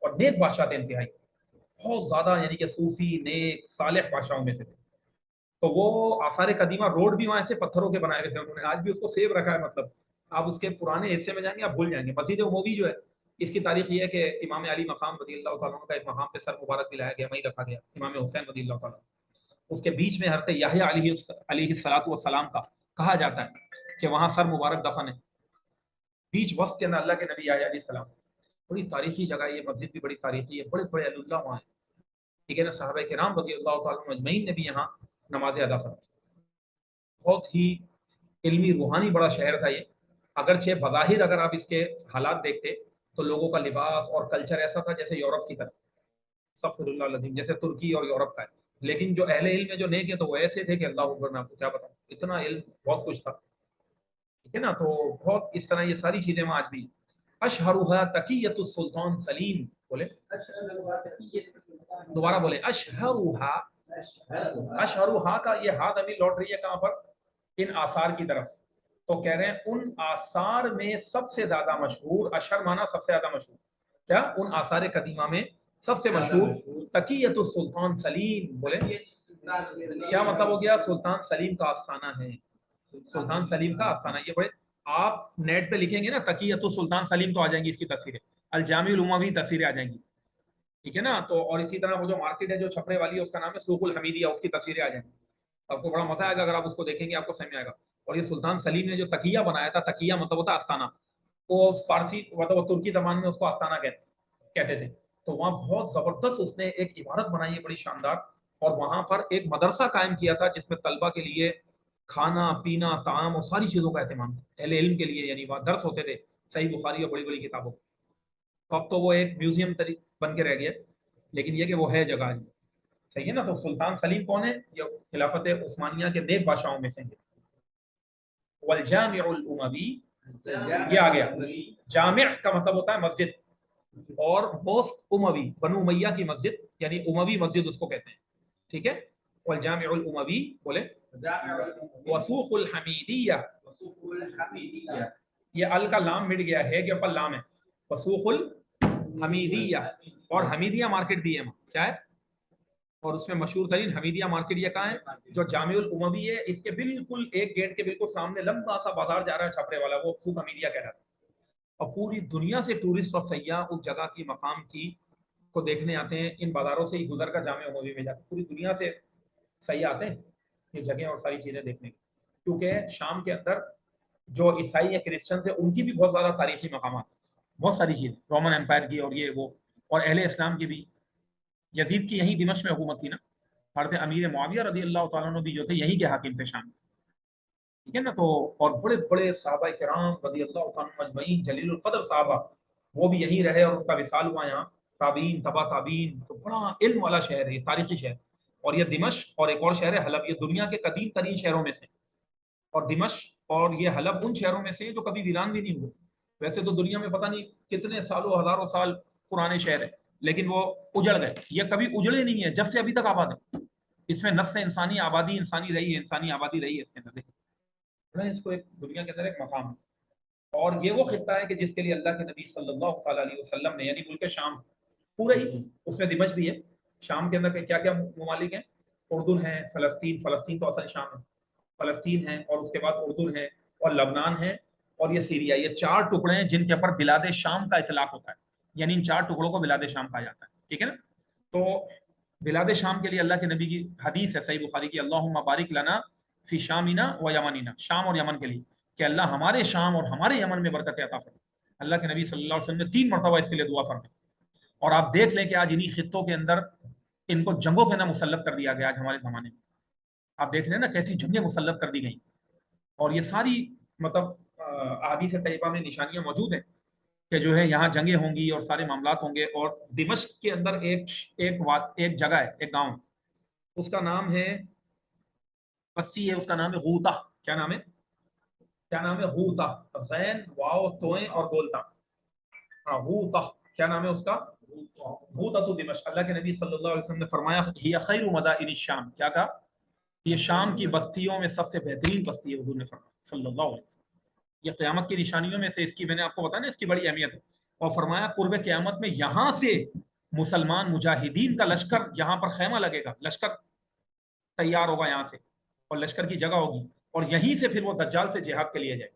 اور نیک بادشاہ تھے انتہائی، بہت زیادہ، یعنی کہ صوفی نیک صالح بادشاہوں میں سے تھے۔ تو وہ آثار قدیمہ روڈ بھی وہاں سے پتھروں کے بنائے گئے تھے انہوں نے، آج بھی اس کو سیو رکھا ہے، مطلب آپ اس کے پرانے حصے میں جائیں گے آپ بھول جائیں گے۔ مسجد اموی جو ہے اس کی تاریخ یہ ہے کہ امام علی مقام رضی اللہ تعالیٰ عنہ کا ایک مقام پہ سر مبارک دلایا گیا، وہیں رکھا گیا امام حسین رضی اللہ تعالیٰ، اس کے بیچ میں حضرت یحییٰ علیہ الصلوۃ والسلام کا کہا جاتا ہے کہ وہاں سر مبارک دفن ہے، بیچ وسط کے اندر اللہ کے نبی یحییٰ علیہ السلام۔ بڑی تاریخی جگہ ہے یہ مسجد بھی، بڑی تاریخی ہے، بڑے بڑے علی اللہ وہاں ہیں، ٹھیک ہے نا، صحابہ کرام رضی اللہ تعالیٰ عنہ اجمعین نے بھی یہاں نماز ادا فرمائی۔ بہت ہی علمی روحانی بڑا شہر تھا یہ، اگرچہ بظاہر اگر آپ اس کے حالات دیکھتے تو لوگوں کا لباس اور کلچر ایسا تھا جیسے یورپ کی طرح، استغفر اللہ العظیم، جیسے ترکی اور یورپ کا ہے، لیکن جو اہل علم ہے جو نیک ہیں تو وہ ایسے تھے کہ اللہ اکبر، میں آپ کو کیا بتاؤں، اتنا علم، بہت کچھ تھا، ٹھیک ہے نا۔ تو بہت اس طرح یہ ساری چیزیں وہاں آج بھی۔ اشہرھا تقیۃ السلطان سلیم، بولے دوبارہ بولے، اشہرھا، اشہرھا کا یہ ہا ضمیر لوٹ رہی ہے کہاں پر؟ ان آثار کی طرف، تو کہہ رہے ہیں ان آثار میں سب سے زیادہ مشہور، اشہر مانا سب سے زیادہ مشہور، کیا ان آثار قدیمہ میں سب سے مشہور تقیۃ السلطان سلیم، بولے کیا مطلب ہو گیا؟ سلطان سلیم کا آستانہ ہے، سلطان سلیم کا آستانہ، یہ بڑے، آپ نیٹ پہ لکھیں گے نا تقیۃ السلطان سلیم تو آ جائیں گی اس کی تصویریں، الجامع الاموی تصویریں آ جائیں گی، ٹھیک ہے نا۔ تو اور اسی طرح وہ جو مارکیٹ ہے جو چھپرے والی ہے اس کا نام ہے سوق الحمیدیہ، اس کی تصویریں آ جائیں گی، آپ کو بڑا مزہ آئے گا اگر آپ اس کو دیکھیں گے، آپ کو سمجھ میں آئے گا۔ اور یہ سلطان سلیم نے جو تقیہ بنایا تھا، تقیہ مطلب ہوتا آستانہ، وہ فارسی مطلب وہ ترکی زبان میں اس کو آستانہ کہتے تھے، تو وہاں بہت زبردست اس نے ایک عمارت بنائی ہے بڑی شاندار، اور وہاں پر ایک مدرسہ قائم کیا تھا جس میں طلبہ کے لیے کھانا پینا طعام اور ساری چیزوں کا اہتمام تھا، اہل علم کے لیے، یعنی وہاں درس ہوتے تھے صحیح بخاری اور بڑی بڑی کتابوں، اب تو وہ ایک میوزیم بن کے رہ گیا، لیکن یہ کہ وہ ہے جگہ، صحیح ہے نا۔ تو سلطان سلیم کون ہے؟ یہ خلافت عثمانیہ کے نیک بادشاہوں میں سے ہیں۔ والجامع الاموی، یہ آ گیا، جامع کا مطلب ہوتا ہے مسجد، اور موسک اموی، بنو امیہ کی مسجد، یعنی اموی مسجد اس کو کہتے ہیں، ٹھیک ہے۔ والجامع الاموی، بولے وسوق الحمیدیہ، یہ ال کا لام مٹ گیا ہے کہ اوپر لام ہے، وسوق الحمیدیہ، اور حمیدیہ مارکیٹ بھی ہے، کیا ہے، اور اس میں مشہور ترین حمیدیہ مارکیٹ یہ کہاں ہے؟ جو جامع الاموی ہے، اس کے بالکل ایک گیٹ کے بالکل سامنے لمبا سا بازار جا رہا ہے چھپرے والا، وہ سوق حمیدیہ کہہ رہا ہے، اور پوری دنیا سے ٹورسٹ اور سیاح اس جگہ کی مقام کی کو دیکھنے آتے ہیں، ان بازاروں سے ہی گزر کر جامع اموی میں جاتے ہیں، پوری دنیا سے سیاح آتے ہیں یہ جگہیں اور ساری چیزیں دیکھنے کی، کیونکہ شام کے اندر جو عیسائی یا کرسچنز ہیں ان کی بھی بہت زیادہ تاریخی مقامات، بہت ساری چیزیں، رومن امپائر کی اور یہ وہ، اور اہل اسلام کی بھی، یزید کی یہیں دمشق میں حکومت تھی نا، حضرت امیر معاویہ رضی اللہ تعالیٰ عنہ بھی جو تھے یہیں کے حاکم تھے شام، ٹھیک ہے نا۔ تو اور بڑے بڑے صحابہ کرام رضی اللہ تعالیٰ عنہ اجمعین، جلیل القدر صحابہ، وہ بھی یہیں رہے اور ان کا وصال ہوا یہاں، تابعین تبا تابعین، تو بڑا علم والا شہر ہے یہ، تاریخی شہر، اور یہ دمشق اور ایک اور شہر ہے حلب، یہ دنیا کے قدیم ترین شہروں میں سے، اور دمشق اور یہ حلب ان شہروں میں سے ہیں جو کبھی ویران بھی نہیں ہوئے، ویسے تو دنیا میں پتہ نہیں کتنے سالوں ہزاروں سال پرانے شہر ہیں، لیکن وہ اجڑ گئے، یہ کبھی اجڑے نہیں ہیں، جب سے ابھی تک آباد ہے، اس میں نسل انسانی آبادی انسانی رہی ہے، انسانی آبادی رہی ہے اس کے اندر، دیکھیں اس کو ایک دنیا کے اندر ایک مقام ہے، اور یہ وہ خطہ ہے کہ جس کے لیے اللہ کے نبی صلی اللہ تعالیٰ علیہ وسلم نے، یعنی ملک شام پورے ہی، اس میں دمشق بھی ہے، شام کے اندر کیا کیا ممالک ہیں؟ اردن ہے، فلسطین، فلسطین تو اصل شام ہے، فلسطین ہے، اور اس کے بعد اردن ہے، اور لبنان ہے، اور یہ سیریا، یہ چار ٹکڑے ہیں جن کے اوپر بلاد شام کا اطلاق ہوتا ہے، یعنی ان چار ٹکڑوں کو بلاد شام کہا جاتا ہے، ٹھیک ہے نا۔ تو بلاد شام کے لیے اللہ کے نبی کی حدیث ہے صحیح بخاری کی، اللہم بارک لنا فی شامنا و یمننا، شام اور یمن کے لیے کہ اللہ ہمارے شام اور ہمارے یمن میں برکت عطا فرمائے، اللہ کے نبی صلی اللہ علیہ وسلم نے 3 مرتبہ اس کے لیے دعا فرمائی، اور آپ دیکھ لیں کہ آج انہی خطوں کے اندر ان کو جنگوں کے نام مسلط کر دیا گیا، آج ہمارے زمانے میں آپ دیکھ رہے ہیں نا کیسی جنگیں مسلط کر دی گئیں، اور یہ ساری مطلب احادیث طیبہ میں نشانیاں موجود ہیں کہ جو ہے یہاں جنگیں ہوں گی اور سارے معاملات ہوں گے، اور دمشق کے اندر ایک جگہ ہے، ایک گاؤں، اس کا نام ہے پسی ہے، اس کا نام ہے غوطہ، کیا نام ہے؟ کیا نام ہے؟ غوطہ، غین واو توئیں اور بولتا، ہاں غوطہ، کیا نام ہے اس کا؟ غوطہ دمشق۔ اللہ کے نبی صلی اللہ علیہ وسلم نے فرمایا ہی خیر مدائن الشام، کیا کہا؟ یہ شام کی بستیوں میں سب سے بہترین بستی ہے، حضور نے فرمایا صلی اللہ علیہ وسلم۔ یہ قیامت کی نشانیوں میں سے اس کی، میں نے آپ کو بتایا نا اس کی بڑی اہمیت ہے، اور فرمایا قرب قیامت میں یہاں سے مسلمان مجاہدین کا لشکر یہاں پر خیمہ لگے گا، لشکر تیار ہوگا یہاں سے، اور لشکر کی جگہ ہوگی، اور یہیں سے پھر وہ دجال سے جہاد کے لیے جائے.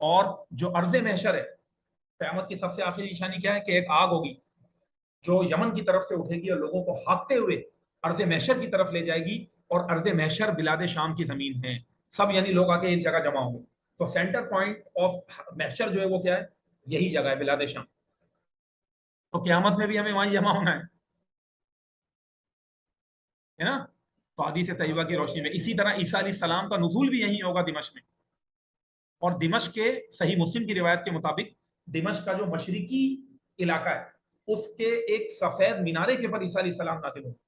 اور جو ارض محشر ہے، قیامت کی سب سے آخری نشانی کیا ہے کہ ایک آگ ہوگی جو یمن کی طرف سے اٹھے گی اور لوگوں کو ہانکتے ہوئے ارض محشر کی طرف لے جائے گی. اور ارض محشر بلاد شام کی زمین ہے، سب یعنی لوگ آ کے اس جگہ جمع ہوں گے. تو سینٹر پوائنٹ آف محشر جو ہے وہ کیا ہے؟ یہی جگہ ہے، بلاد شام. تو قیامت میں بھی ہمیں وہیں جمع ہونا ہے نا. تو حدیث طیبہ کی روشنی میں اسی طرح عیسیٰ علیہ السلام کا نزول بھی یہیں ہوگا، دمشق میں. اور دمشق کے صحیح مسلم کی روایت کے مطابق دمشق کا جو مشرقی علاقہ ہے اس کے ایک سفید مینارے کے پر عیسیٰ علیہ السلام نازل ہوں گے،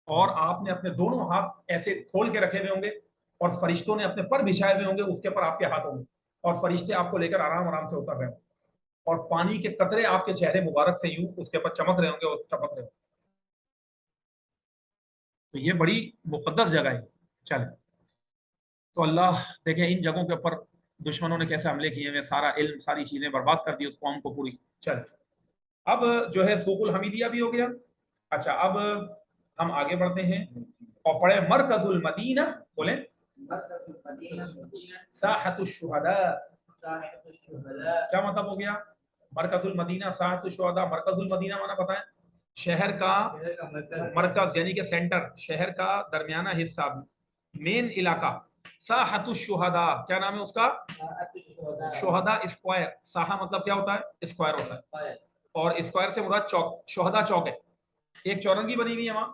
اور آپ نے اپنے دونوں ہاتھ ایسے کھول کے رکھے ہوئے ہوں گے، اور فرشتوں نے اپنے پر بچھائے ہوئے ہوں گے، اس کے پر آپ کے ہاتھ ہوں گے، اور فرشتے آپ کو لے کر آرام آرام سے اتر رہے ہوں گے، اور پانی کے قطرے آپ کے چہرے مبارک سے یوں اس کے پر چمک رہے ہوں گے اور چمک رہے ہوں گے. تو یہ بڑی مقدس جگہ ہے. چلیں، تو اللہ دیکھیں ان جگہوں کے اوپر دشمنوں نے کیسے حملے کیے ہیں، سارا علم ساری چیزیں برباد کر دی اس قوم کو پوری. چل اب جو ہے سوق الحمیدیہ بھی ہو گیا. اچھا اب ہم آگے بڑھتے ہیں اور پڑھے مرکز المدینہ. بولیں ساحت الشہداء. کیا مطلب ہو گیا مرکز المدینہ ساحت الشہداء؟ مرکز المدینہ مانا پتہ ہے؟ شہر کا مرکز یعنی کہ سینٹر، شہر کا درمیانہ حصہ، مین علاقہ. ساحت الشہداء کیا نام ہے اس کا؟ شہداء اسکوائر. ساحہ مطلب کیا ہوتا ہے؟ اسکوائر ہوتا ہے، اور اسکوائر سے مراد چوک، شہداء چوک ہے. ایک چورنگی بنی ہوئی ہے وہاں،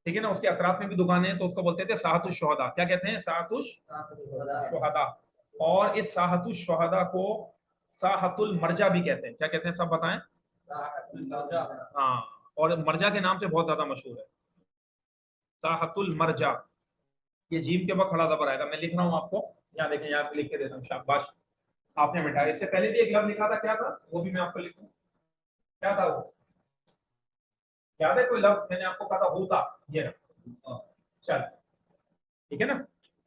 ٹھیک ہے نا، اس کے اطراف میں بھی دکانیں ہیں، تو اس کو بولتے تھے ساحت الشہداء. کیا کہتے ہیں؟ ساحت الشہداء. اور اس ساحت الشہداء کو ساحت المرجع بھی کہتے ہیں. کیا کہتے ہیں؟ سب بتائیں. ہاں، اور مرجع کے نام سے بہت زیادہ مشہور ہے ساحت المرجع. یہ جیم کے بعد کھڑا زبر آئے گا. میں لکھ رہا ہوں آپ کو، یہاں دیکھیں، یہاں پہ لکھ کے دیتا ہوں. شاباش، آپ نے مٹایا. اس سے پہلے بھی ایک لفظ لکھا تھا، کیا تھا وہ بھی میں آپ کو لکھوں. کیا تھا وہ؟ یاد ہے کوئی لفظ میں نے آپ کو کہا تھا؟ ہوتا. یہ چل ٹھیک ہے نا.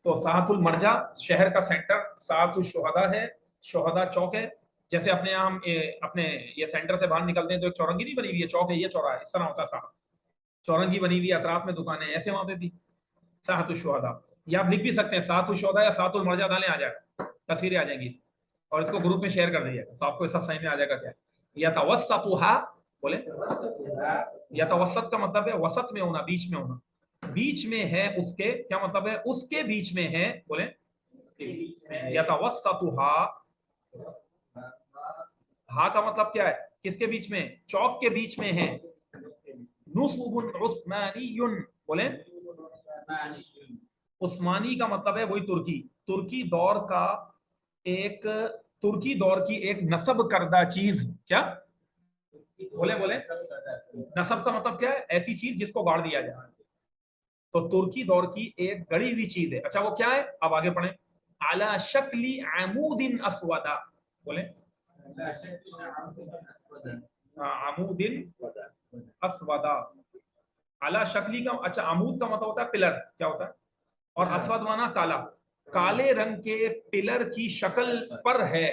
تو ساحت المرجع شہر کا سینٹر، ساحت الشہداء ہے، شہداء چوک ہے. جیسے اپنے یہاں ہم اپنے یہ سینٹر سے باہر نکلتے ہیں تو ایک چورنگی نہیں بنی ہوئی ہے، چوک ہے، یہ چوراہا ہے، اس طرح ہوتا ہے ساحت. چورنگی بنی ہوئی ہے، اطراف میں دکانیں، ایسے وہاں پہ بھی ساحت الشہداء. یا آپ لکھ بھی سکتے ہیں ساحت الشہداء یا ساحت المرجع، ڈالیں آ جائے گا، تصویریں آ جائیں گی، اور اس کو گروپ میں شیئر کر دیجیے تو آپ کو سب صحیح میں آ جائے گا. کیا یتوسطھا؟ بولیں. یتوسط کا مطلب ہے وسط میں ہونا، بیچ میں ہونا. بیچ میں ہے اس کے، کیا مطلب ہے؟ اس کے بیچ میں ہے. بولیں یتوسطھا. ہا کا مطلب کیا ہے؟ کس کے بیچ میں؟ چوک کے بیچ میں ہے. نصب عثمانی. بولیں عثمانی کا مطلب ہے وہی ترکی، ترکی دور کا ایک، ترکی دور کی ایک نصب کردہ چیز. کیا؟ بولیں نصب کا مطلب کیا ہے؟ ایسی چیز جس کو گاڑ دیا جائے. تو ترکی دور کی ایک گڑی ہوئی چیز ہے. اچھا وہ کیا ہے؟ اب آگے پڑھیں. علی شکل عمود اسودا. بولیں عمود اسودا. علی شکلی کا، اچھا عمود کا مطلب ہوتا ہے پلر. کیا ہوتا ہے؟ اور اسود مانا کالا. کالے رنگ کے پلر کی شکل پر ہے.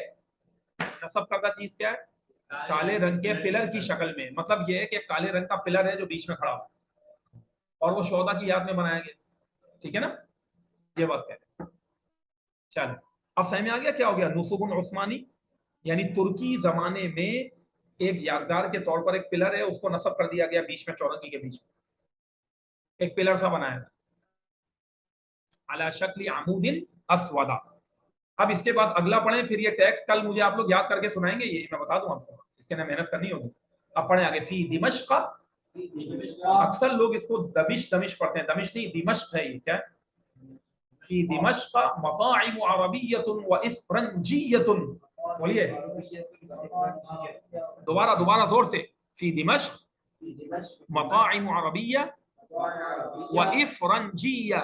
نصب کردہ چیز کیا ہے؟ کالے رنگ کے پلر کی شکل میں. مطلب یہ ہے کہ کالے رنگ کا پلر ہے جو بیچ میں کھڑا ہو، اور وہ شہداء کی یاد میں بنایا گیا. ٹھیک ہے نا، یہ بات ہے. چل اب سمجھ میں آ گیا کیا ہو گیا نصب عثمانی؟ یعنی ترکی زمانے میں ایک یادگار کے طور پر ایک پلر ہے، اس کو نصب کر دیا گیا بیچ میں، چورنگی کے بیچ میں ایک پلر سا بنایا علی شکل عمود اسودا. اب اس کے بعد اگلا پڑھیں، پھر یہ ٹیکسٹ کل مجھے آپ لوگ یاد کر کے سنائیں گے، یہ میں بتا دوں آپ کو، اس کے لیے محنت کرنی ہوگی. اب پڑھیں آگے. فی دمشق. اکثر لوگ اس کو دمشق پڑھتے ہیں، دمشق نہیں، دمشق ہے. یہ کیا ہے؟ فی دمشق مطاعم عربیۃ و افرنجیۃ. بولیے دوبارہ زور سے. فی دمشق مطاعم عربیہ و افرنجیہ.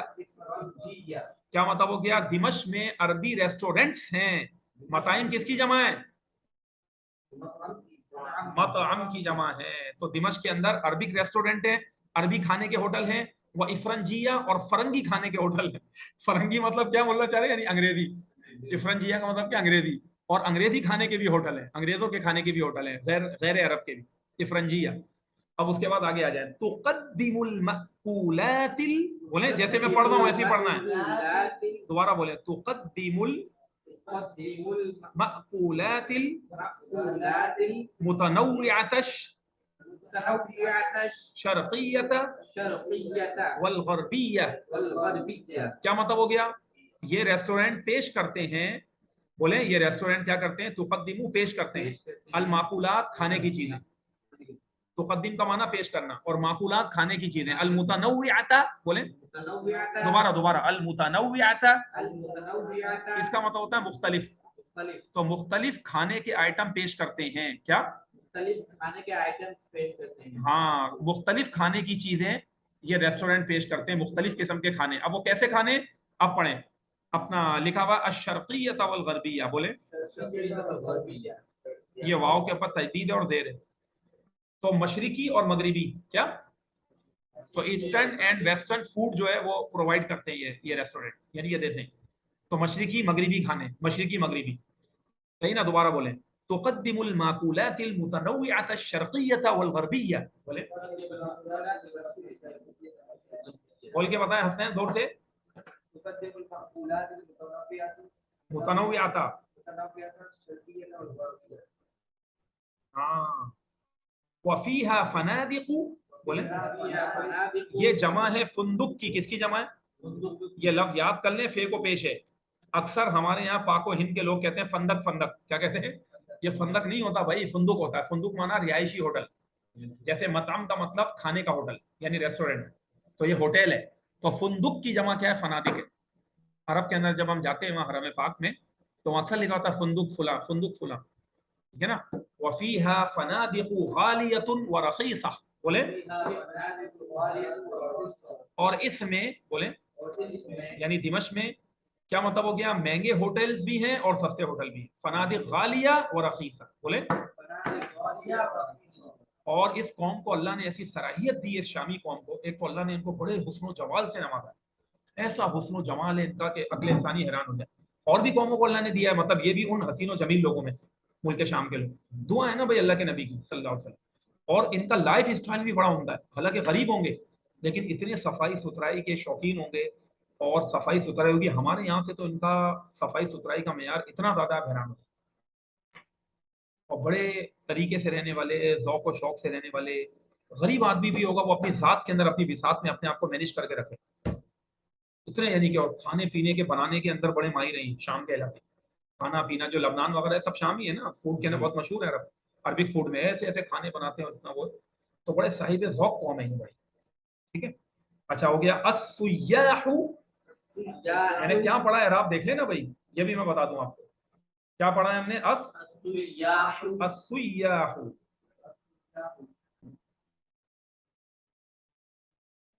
کیا مطلب ہو گیا؟ دمشق میں عربی ریسٹورنٹس ہیں. مطاعم کس کی جمع ہے؟ مطعم کی جمع ہے. تو دمشق کے اندر عربک ریسٹورنٹ ہے، عربی کھانے کے ہوٹل ہیں، وہ افرنجیہ اور فرنگی کھانے کے ہوٹل ہیں. فرنگی مطلب کیا بولنا چاہ رہے ہیں؟ یعنی انگریزی. افرنجیہ کا مطلب کیا؟ انگریزی. اور انگریزی کھانے کے بھی ہوٹل ہیں، انگریزوں کے کھانے کے بھی ہوٹل ہیں، غیر عرب کے بھی، افرنجیہ۔ اب اس کے بعد آگے آ جائیں، تقدم المأکولات بولیں جیسے میں پڑھ رہا ہوں ایسے ہی پڑھنا ہے، دوبارہ بولیں، تقدم المأکولات المتنوعة الشرقیة والغربیہ۔ کیا مطلب ہو گیا؟ یہ ریسٹورینٹ پیش کرتے ہیں، بولیں یہ ریسٹورینٹ کیا کرتے ہیں؟ تقدمو پیش کرتے ہیں، الماکولات کھانے کی چیزیں، تقدم کا معنی پیش کرنا، اور ماکولات کھانے کی چیزیں، المتنوعات بولیں دوبارہ المتنوعات، اس کا مطلب ہوتا ہے مختلف، تو مختلف کھانے کے آئٹم پیش کرتے ہیں، کیا مختلف کھانے کے آئٹمز پیش کرتے ہیں، ہاں مختلف کھانے کی چیزیں یہ ریسٹورینٹ پیش کرتے ہیں، مختلف قسم کے کھانے۔ اب وہ کیسے کھانے؟ اب پڑھیں اپنا لکھا ہوا الشرقیہ والغربیہ، بولیں یہ واو کے اوپر تجدید ہے اور زیر ہے، تو مشرقی اور مغربی، کیا تو ایسٹرن اینڈ ویسٹرن فوڈ جو ہے وہ پرووائڈ کرتے ہیں یہ ریسٹورینٹ، یعنی یہ دیتے ہیں، تو مشرقی مغربی کھانے، مشرقی مغربی، صحیح نا؟ دوبارہ بولیں، تقدم الماکولات المتنوعة الشرقیة والغربیہ، بولیں بول کے بتائیں حسین زور سے، متنوعة، ہاں، وفیہا فنادق، بولیں یہ جمع ہے فندق کی، کس کی جمع ہے؟ یہ لفظ یاد کر لیں، فے کو پیش ہے، اکثر ہمارے یہاں پاک و ہند کے لوگ کہتے ہیں فندق، فندق کیا کہتے ہیں؟ یہ فندق نہیں ہوتا بھائی، فندق ہوتا ہے، فندق مانا رہائشی ہوٹل، جیسے مطعم کا مطلب کھانے کا ہوٹل یعنی ریسٹورینٹ، تو یہ ہوٹل ہے، تو فندق کی جمع کیا ہے؟ فنادق ہے۔ عرب کے اندر جب ہم جاتے ہیں وہاں حرم پاک میں تو اکثر لکھا ہوتا ہے فندق فلاں، فندق فلاں، ٹھیک ہے نا؟ وفیہا فنادق غالیۃ ورخیصہ، بولیں اور اس میں، بولیں یعنی دمشق میں کیا مطلب ہو گیا؟ مہنگے ہوٹلز بھی ہیں اور سستے ہوٹل بھی ہیں، فنادق غالیہ و رخیصہ، بولیں۔ اور اس قوم کو اللہ نے ایسی صلاحیت دی، اس شامی قوم کو، ایک تو اللہ نے ان کو بڑے حسن و جمال سے نوازا، ایسا حسن و جمال ہے ان کا کہ عقل انسانی حیران ہو جائے، اور بھی قوموں کو اللہ نے دیا ہے، مطلب یہ بھی ان حسین و جمیل لوگوں میں سے، ملک شام کے لوگ، دعا ہے نا بھائی اللہ کے نبی کی صلی اللہ علیہ وسلم، اور ان کا لائف اسٹائل بھی بڑا عمدہ ہے، حالانکہ غریب ہوں گے لیکن اتنے صفائی ستھرائی کے شوقین ہوں گے، اور صفائی ستھرائی ہوگی، ہمارے یہاں سے تو ان کا صفائی ستھرائی کا معیار اتنا زیادہ حیران ہوگا، اور بڑے طریقے سے رہنے والے، ذوق و شوق سے رہنے والے، غریب آدمی بھی ہوگا وہ اپنی ذات کے اندر، اپنی بساط میں اپنے آپ کو مینیج کر کے رکھے اتنے، یعنی کہ اور کھانے پینے کے بنانے کے اندر بڑے ماہر ہیں شام کے علاقے، کھانا پینا جو لبنان وغیرہ ہے سب شامی ہے نا، فوڈ کے اندر بہت مشہور ہے، عربک فوڈ میں ایسے ایسے کھانے بناتے ہیں اتنا وہ، تو بڑے صاحب ذوق قوم ہے بھائی، ٹھیک ہے؟ اچھا ہو گیا السیاح، میں نے کیا پڑھا ہے اعراب دیکھ لیں نا بھائی، یہ بھی میں بتا دوں آپ کو کیا پڑھا ہے ہم نے، السیاح،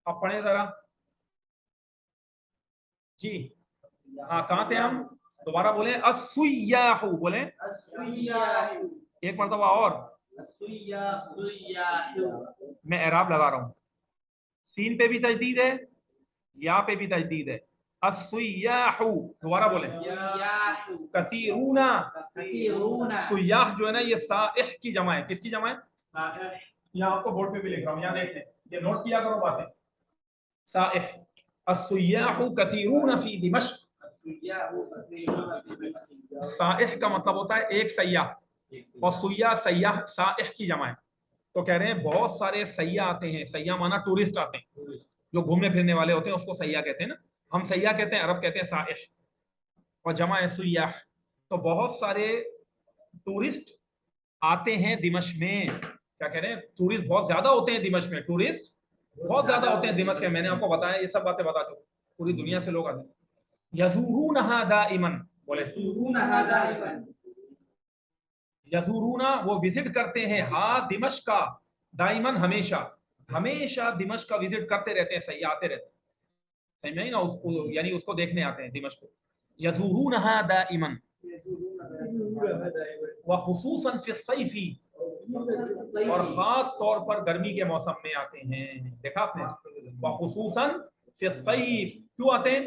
اب پڑھیں ذرا جی، ہاں کہاں تھے ہم؟ دوبارہ بولیں السیاح، بولیں ایک مرتبہ اور، میں اعراب لگا رہا ہوں، سین پہ بھی تجدید ہے، یا پہ بھی تجدید ہے، السیاح، دوبارہ بولیں کثیرون، سیاح جو ہے نا یہ سائح کی جمع ہے، کس کی جمع ہے؟ یہاں آپ کو بورڈ پہ بھی لکھ رہا ہوں، یہاں دیکھ لیں، یہ نوٹ کیا کرو باتیں، سائح، السیاح کثیرون فی دمشق، سائح کا مطلب ہوتا ہے ایک سیاح، اور سیاح سیاح سائح کی جمع ہے، تو کہہ رہے ہیں بہت سارے سیاح آتے ہیں، سیاح مانا ٹورسٹ آتے ہیں، جو گھومنے پھرنے والے ہوتے ہیں اس کو سیاح کہتے ہیں نا، ہم سیاح کہتے ہیں، عرب کہتے ہیں سائح، اور جمع ہے سیاح، تو بہت سارے ٹورسٹ آتے ہیں دمشق میں، کیا کہہ رہے ہیں؟ ٹورسٹ بہت زیادہ ہوتے ہیں دمشق میں، ٹورسٹ بہت زیادہ ہوتے ہیں دمشق میں، میں نے آپ کو بتایا یہ سب باتیں بتا چکا، پوری دنیا سے لوگ آتے ہیں، یزورونہا دائما، بولے یزورونا وہ وزٹ کرتے ہیں، ہاں دمشق کا، دائمن ہمیشہ، ہمیشہ دمشق کا وزٹ کرتے رہتے ہیں، سیاح آتے رہتے ہیں، سمجھ میں نا اس کو، یعنی اس کو دیکھنے آتے ہیں دمشق کو، یزورونہا دائما وخصوصا فی الصیف، اور خاص طور پر گرمی کے موسم میں آتے ہیں، دیکھا آپ نے، وخصوصا فی الصیف، کیوں آتے ہیں؟